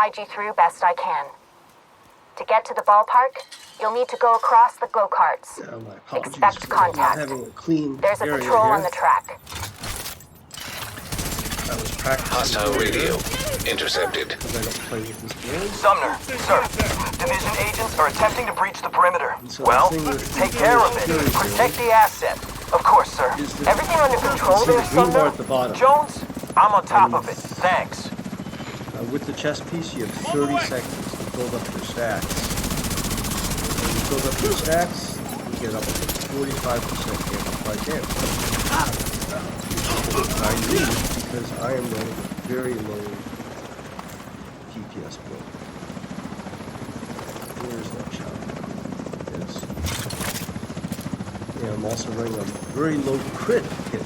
guide you through best I can. To get to the ballpark, you'll need to go across the go-karts. My apologies Expect for contact. not having a clean There's a area patrol here. on the track. I was practicing. Hostile radio intercepted. Because I don't play with this game. Sumner, sir. Division agents are attempting to breach the perimeter. So Well, the thing with take the care of it. security Protect the asset. Of course, sir. is that Everything under control see there, the green bar Sumner? at the bottom. Jones, I'm on top of it. Thanks. With the chess piece, you have 30 seconds to build up your stacks. When you build up your stacks, you get up to 45% amplified damage. I need because I am running a very low DPS build. Where's that shot? Yes. And I'm also running a very low crit hit.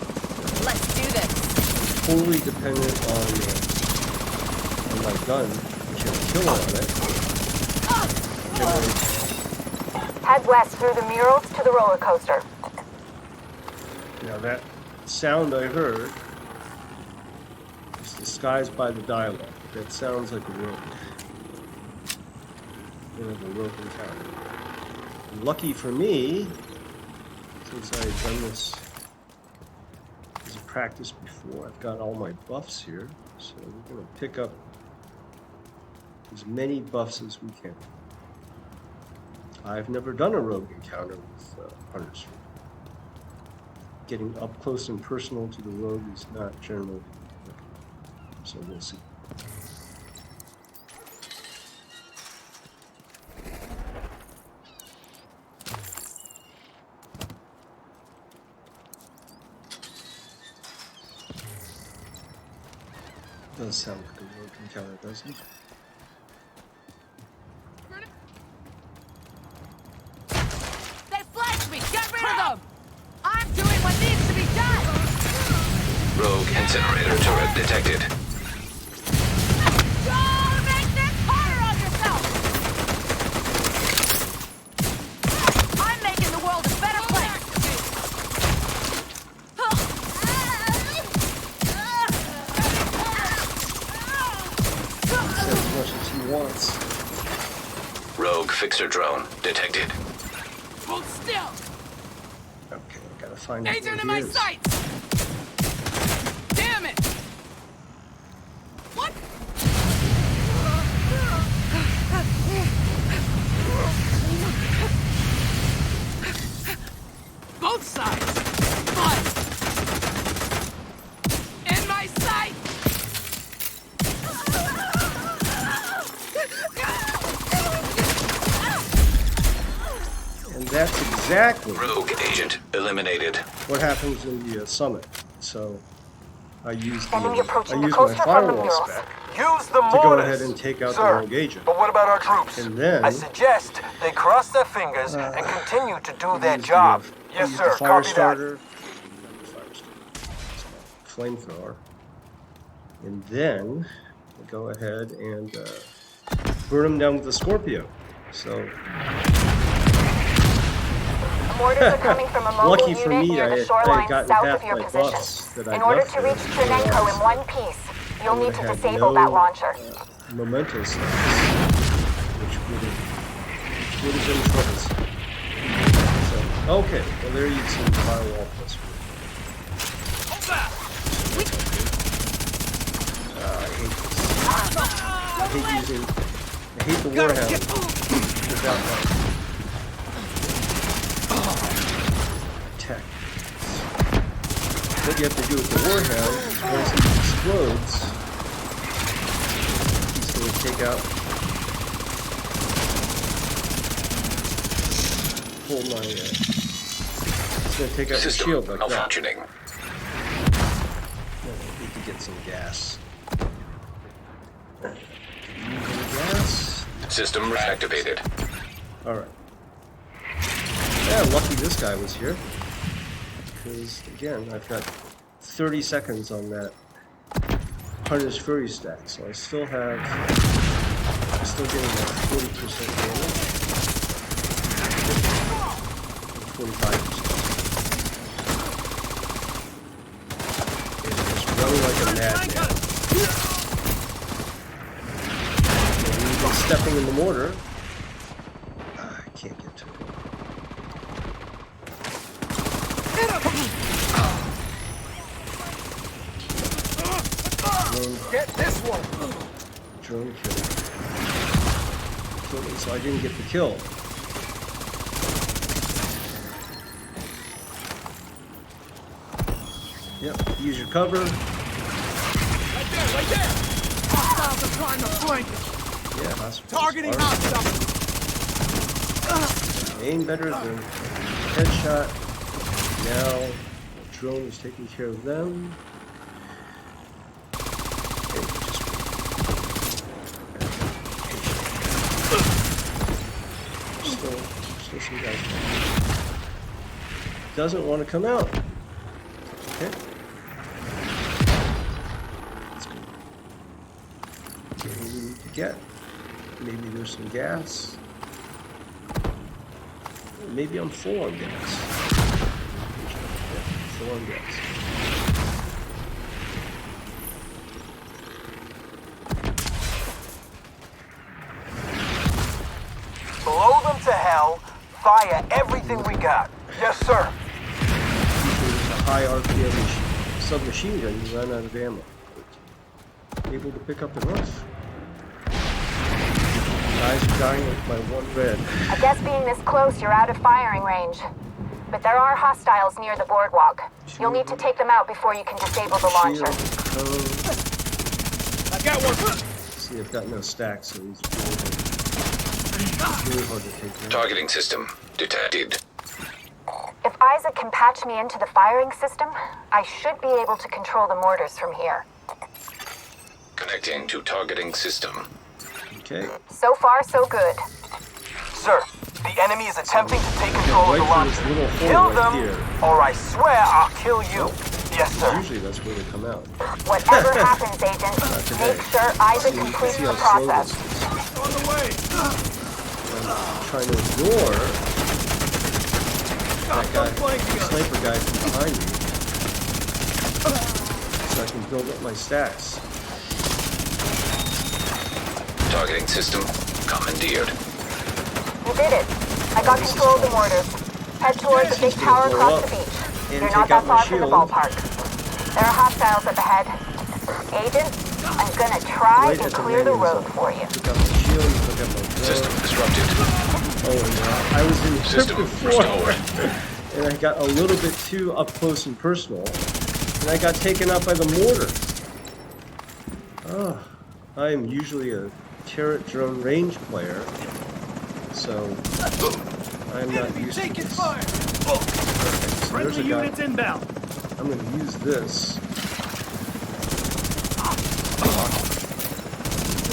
Let's do this. Totally dependent on my gun, which has a killer on it. Head west through the murals to the roller coaster. Now that sound I heard is disguised by the dialogue. That sounds like a rogue. A rogue encounter. And lucky for me, since I've done this as a practice before, I've got all my buffs here. So we're going to pick up as many buffs as we can. I've never done a rogue encounter with hunters. Getting up close and personal to the rogue is not generally, so we'll see. Does sound like a rogue encounter, doesn't it? Rogue incinerator turret detected. Don't make this harder on yourself! I'm making the world a better place! As much as he wants. Rogue fixer drone detected. Hold still! Okay, I gotta find out Agent where in he my is. sights! Damn it! What? Both sides! Fun! In my sight! And that's exactly Rogue agent eliminated. what happens in the summit. So I use Enemy approaching the my coaster from the firewall murals. spec Use the to go mortars. ahead and take out the Sir, rogue agent. but what about our troops? And then I suggest they cross their fingers and continue to do their Use job. the, Yes, use sir. the fire Copy starter, flamethrower, and then I go ahead and burn them down with the Scorpio. So Mortars are coming from a mobile lucky for unit me, near I the had shoreline gotten south half of your my position. buffs that I In order left to there. reach Trinenko in one piece, you'll need to had disable no, that launcher. Memento stacks, which would have been troublesome. So, okay, well there you see the firewall plus one. I hate this. I hate the Warhound without that tech. What you have to do with the Warhound is once he explodes, he's going to take out. Pull my. He's going to take out the System shield like that. malfunctioning. I need to get some gas. Gas. System reactivated. Alright. Yeah, lucky this guy was here. Because, again, I've got 30 seconds on that Hunter's Fury stack, so I'm still getting that 40% damage. 45%. And just running like a madman. stepping in the mortar. I can't get to it. Get this one! Drone kill. Killed me, so I didn't get the kill. Yep, use your cover. Right there! Hostiles are trying to flank us! Yeah, hostiles Targeting are- hostiles! Aim better than headshot. Now, the drone is taking care of them. Okay, still some guys. Doesn't want to come out. Okay. Let's go. Okay, what do we need to get? Maybe there's some gas. Maybe I'm full on gas. Yeah, full on gas. Blow them to hell, fire everything we got. Yes, sir. Usually with a high RPM submachine gun, you run out of ammo. Able to pick up enough. Guys are dying with my one red. I guess being this close, you're out of firing range. But there are hostiles near the boardwalk. You'll need to take them out before you can disable the launcher. I got one. See, I've got no stacks, so these are really hard to take down. Targeting system detected. If Isaac can patch me into the firing system, I should be able to control the mortars from here. Connecting to targeting system. Okay. So far, so good. Sir, the enemy is attempting to take control of the right through launcher. this little hole Kill right them, here. or I swear I'll kill you. Yes, sir. Usually that's where they come out. Whatever happens, Agent, today. make sure Isaac See, you can completes see the how slow process. this is. On the way. I'm trying to ignore that guy, sniper guy from behind me, so I can build up my stacks. Targeting system commandeered. You did it. I got control of the mortars. Head towards the big tower across the beach. And You're take not out that my far from the shield. ballpark. There are hostiles up ahead. Agent, I'm gonna try Right and at the clear the landing road zone. for you. Took out my shield, took out my System drone. disrupted. Oh no, I was in here System before, restored. and I got a little bit too up close and personal, and I got taken out by the mortar. Oh, I am usually a turret drone range player, so I'm not used to this. Perfect. So there's a guy. inbound. I'm going to use this.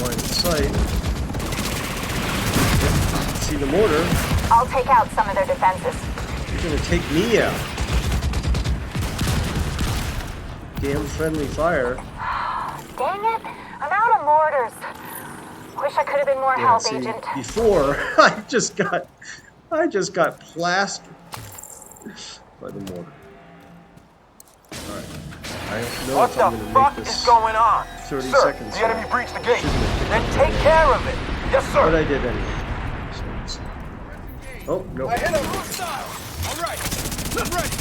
Line of sight. See the mortar? I'll take out some of their defenses. You're going to take me out. Damn friendly fire. Dang it, I'm out of mortars. Wish I could have been more Yeah, help, see, Agent. before I just got plastered by the mortar. Alright. I don't know What if the I'm going to fuck make is this, going on? 30 Sir, seconds the enemy now. breached the gate. Shouldn't have picked Then up take the care of it. Yes, but sir. I did anyway. So let's see. Oh, no. I hit a hostile. All right. I'm ready.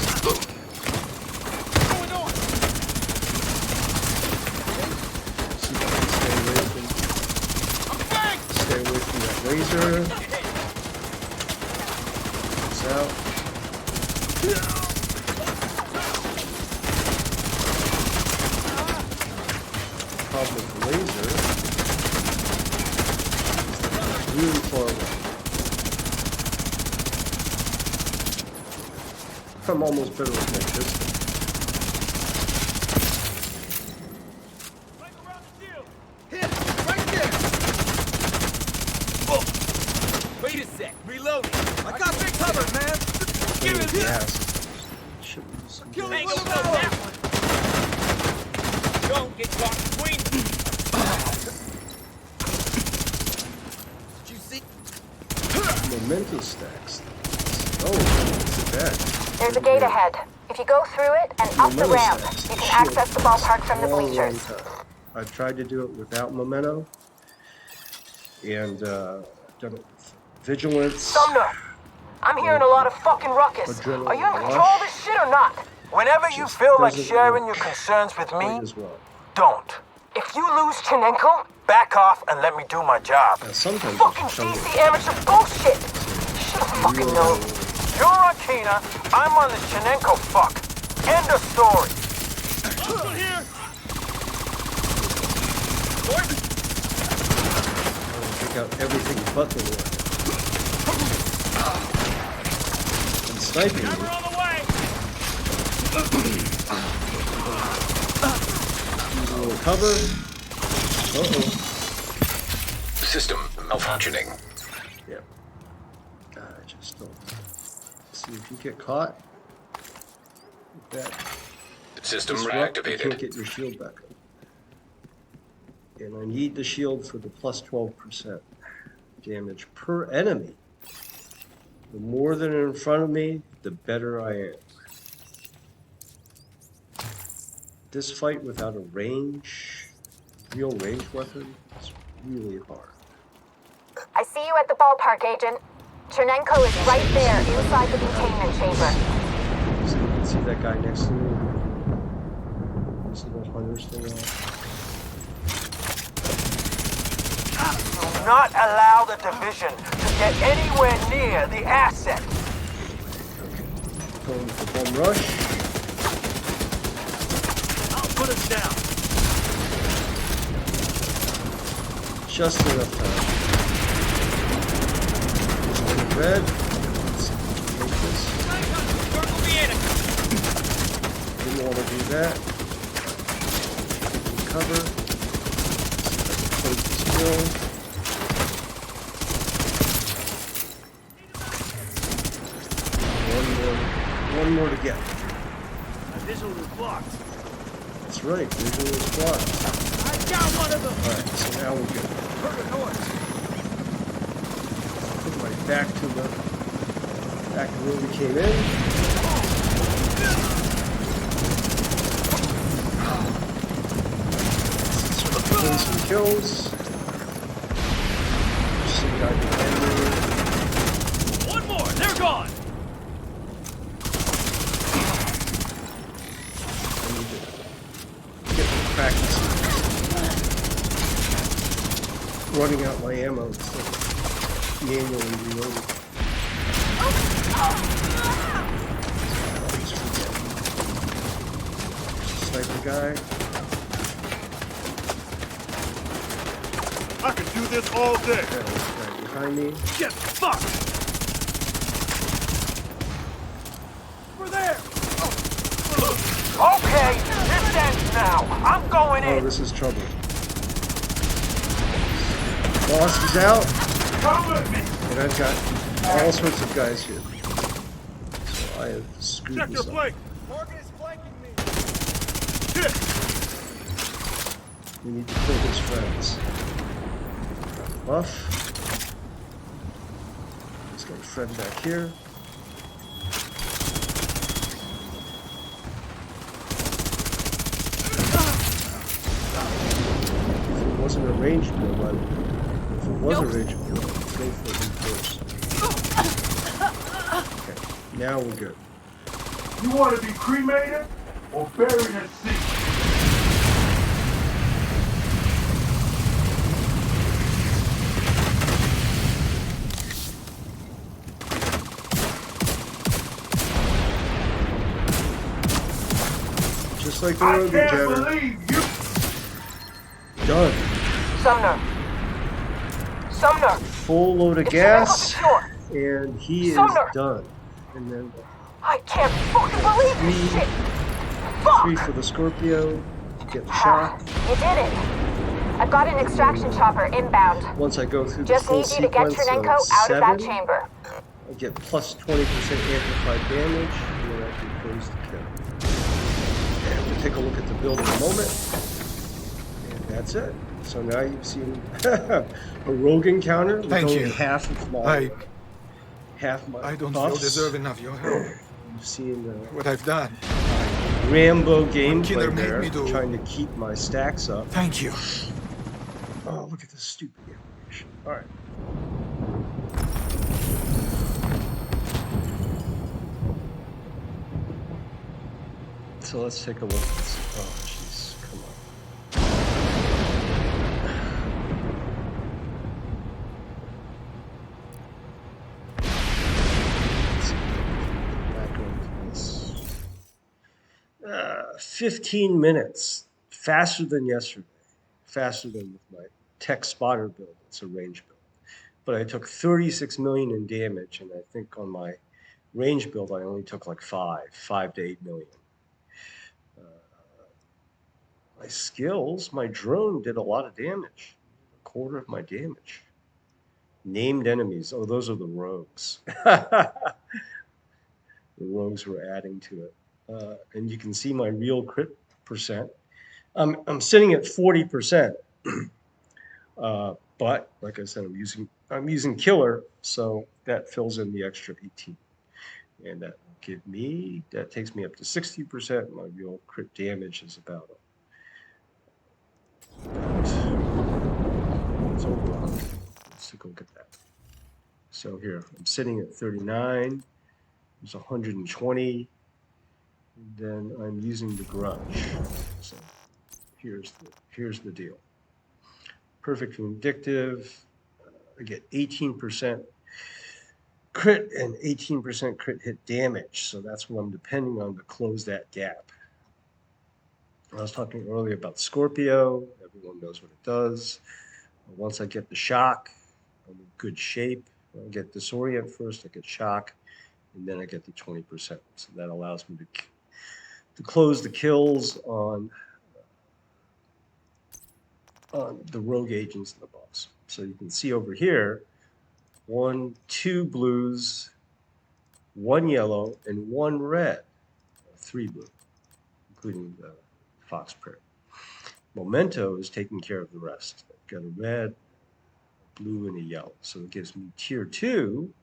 What's going on? See if I can stay away from that laser. It's out. Problem with the laser is really far away. I'm almost better with my pistol. Hit it. Right there. Oh. Wait a sec. Reloading. I got big cover, man. Give it here. Gas. Should be some Kill gas. it with that one. Don't get caught between them. Did you see? Memento stacks. Oh, that's bad. There's a gate ahead. If you go through it and up the Memento ramp, stacks. you can Shit. access the ballpark from the Long bleachers. time. I've tried to do it without memento, and done it with vigilance. Sumner, I'm hearing a lot of fucking ruckus. Adrenaline Are you in control rush. of this shit or not? Whenever you Just feel like doesn't sharing work your concerns with quite me, as well. don't. If you lose Chinenko, back off and let me do my job. Now, sometimes Fucking it's jungle. DC amateur bullshit! Should've fucking known. You're on Kina, I'm on the Chinenko fuck. End of story. Still here. Take out everything but the war. And sniping We're me. on the way. Use a little cover. Uh-oh. System malfunctioning. Yeah. I just don't. See if you get caught. Like that. System Disrupt, you can't reactivated. get your shield back up. And I need the shield for the plus 12% damage per enemy. The more that are in front of me, the better I am. This fight without a real range weapon, is really hard. I see you at the ballpark, Agent. Chernenko is right there inside the containment chamber. So you can see that guy next to me. This little hunter's thing on. Do not allow the division to get anywhere near the asset. Going for bomb rush. I'll put us down. Just enough time. Just in red. Let's make this. Circle the enemy. Didn't want to do that. Cover. Close this bill. One more to get. My visual is blocked. That's right, visual is blocked. I got one of them. Alright, so now we're good. Heard a noise. Put my back to where we came in. Getting some kills. Some guy behind me. One more. They're gone. I need to get the practice running out my ammo instead of manually reloading. Sniper guy. I could do this all day. Guy behind me. Get fucked. We're there. Okay, this ends now. I'm going Oh, in. this is trouble. Boss is out, Come with me. and I've got all sorts of guys here. So I have screwed Check your this up. flank. Target is flanking me. Hit. We need to kill his friends. Buff. He's got a friend back here. If it wasn't a ranged build, if it was a ranged build, I'd go for him first. Okay, now we're good. You want to be cremated or buried at sea? Just like the I road can't Jenner. believe you. Done. Sumner. Full load of It's gas, Chinenko and he is Sumner. done. And then I can't fucking believe this Three. shit. Fuck. 3 for the Scorpio. Get the shot. You did it. I've got an extraction chopper inbound. Once I go through the Just full need you to get sequence Chernenko of out of that 7, chamber. I get plus 20% amplified damage, and then I can close the kill. And we'll take a look at the build in a moment. And that's it. So now you've seen a rogue encounter with Thank only you. half of my I don't feel buffs. deserving of your help. You've seen What I've done. Rambo Killer gameplay made there, me do. trying to keep my stacks up. Thank you. Oh, look at this stupid game. direction. All right. So let's take a look at this. Oh, jeez, come on. Let's go back over this. 15 minutes, faster than yesterday, faster than with my tech spotter build. It's a range build. But I took 36 million in damage, and I think on my range build, I only took like 5 to 8 million. My skills, my drone did a lot of damage, a quarter of my damage. Named enemies, oh, those are the rogues. The rogues were adding to it. And you can see my real crit percent. I'm sitting at 40%. But like I said, I'm using killer, so that fills in the extra 18. And that takes me up to 60%. My real crit damage is about it's over 100. Let's take a look at that. So here, I'm sitting at 39. There's 120. And then I'm using the grudge. So here's the deal. Perfect vindictive. I get 18% crit and 18% crit hit damage. So that's what I'm depending on to close that gap. I was talking earlier about Scorpio. Everyone knows what it does. Once I get the shock, I'm in good shape. I get disorient first, I get shock, and then I get the 20%. So that allows me to close the kills on the rogue agents in the boss. So you can see over here, 2 blues, 1 yellow, and 1 red. 3 blue, including the fox prairie. Memento is taking care of the rest. I've got a red, a blue, and a yellow. So it gives me tier 2,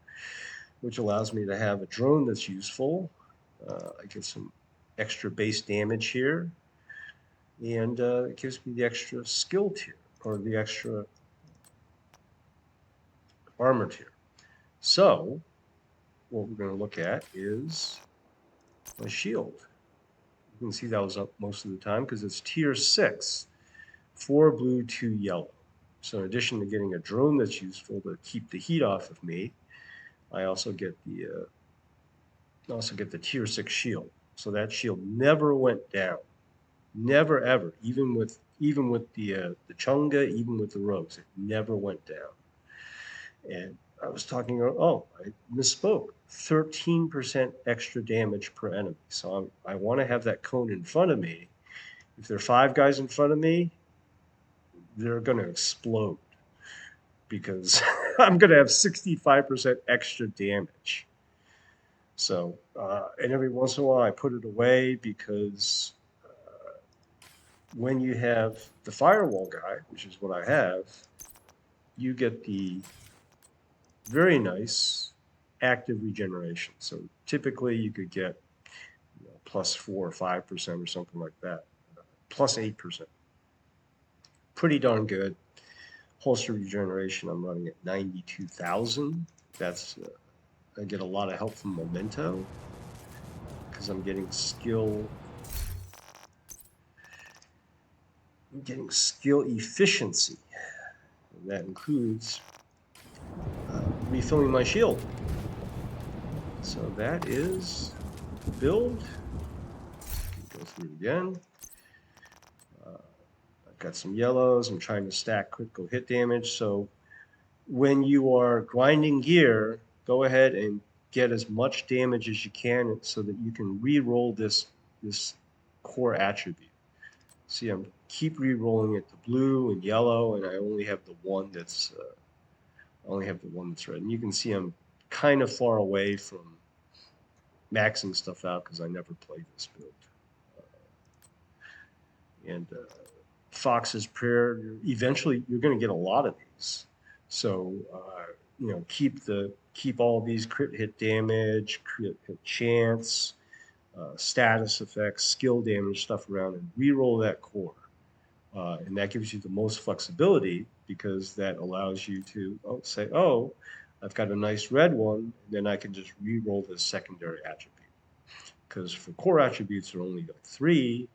which allows me to have a drone that's useful. I get some extra base damage here. And it gives me the extra skill tier, or the extra armor tier. So what we're going to look at is my shield. You can see that was up most of the time because it's tier 6, 4 blue, 2 yellow. So in addition to getting a drone that's useful to keep the heat off of me, I also get the tier 6 shield. So that shield never went down. Never ever, even with the Chunga, even with the rogues, it never went down. And I was talking, I misspoke. 13% extra damage per enemy. So I want to have that cone in front of me. If there are 5 guys in front of me, they're going to explode because I'm going to have 65% extra damage. So, and every once in a while I put it away because when you have the Firewall guy, which is what I have, you get the very nice active regeneration. So typically you could get +4 or 5% or something like that, +8%. Pretty darn good. Holster regeneration, I'm running at 92,000. That's I get a lot of help from Memento because I'm getting skill efficiency. And that includes refilling my shield. So that is the build. Go through it again. I've got some yellows. I'm trying to stack critical hit damage. So when you are grinding gear, go ahead and get as much damage as you can so that you can re-roll this core attribute. See, I'm keep re-rolling it to blue and yellow, and I only have the one that's red. And you can see I'm kind of far away from maxing stuff out because I never played this build. Fox's Prayer, eventually you're going to get a lot of these. So keep all these crit hit damage, crit hit chance, status effects, skill damage stuff around, and re-roll that core. And that gives you the most flexibility because that allows you to say, oh, I've got a nice red one, and then I can just re-roll the secondary attribute. Because for core attributes, there are only like 3.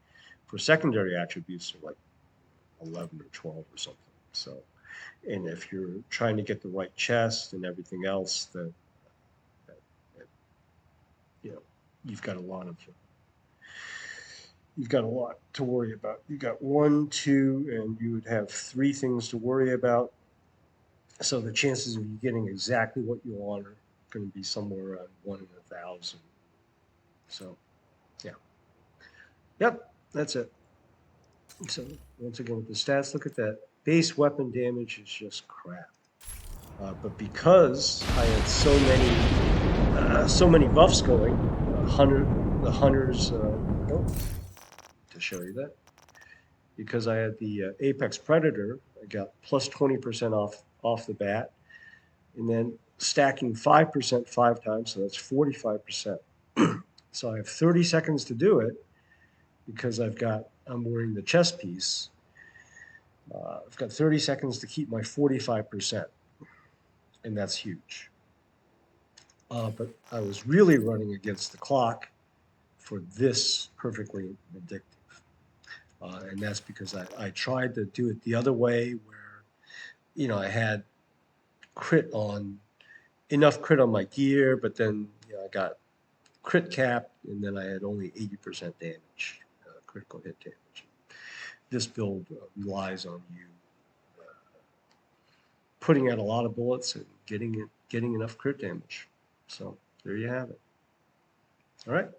For secondary attributes, they're like 11 or 12 or something. So, and if you're trying to get the right chest and everything else, that you know, you've got a lot to worry about. You got 1, 2, and you would have 3 things to worry about. So the chances of you getting exactly what you want are going to be somewhere around 1 in 1,000. So, yeah. Yep, that's it. So once again, with the stats, look at that. Base weapon damage is just crap. But because I had so many buffs going, the hunters, to show you that, because I had the Apex Predator, I got plus 20% off the bat, and then stacking 5% 5 times, so that's 45%. So I have 30 seconds to do it because I'm wearing the chest piece. I've got 30 seconds to keep my 45%, and that's huge. But I was really running against the clock for this perfectly addictive. And that's because I tried to do it the other way where, I had enough crit on my gear, but then I got crit cap, and then I had only 80% damage, critical hit damage. This build relies on you putting out a lot of bullets and getting enough crit damage. So there you have it. All right.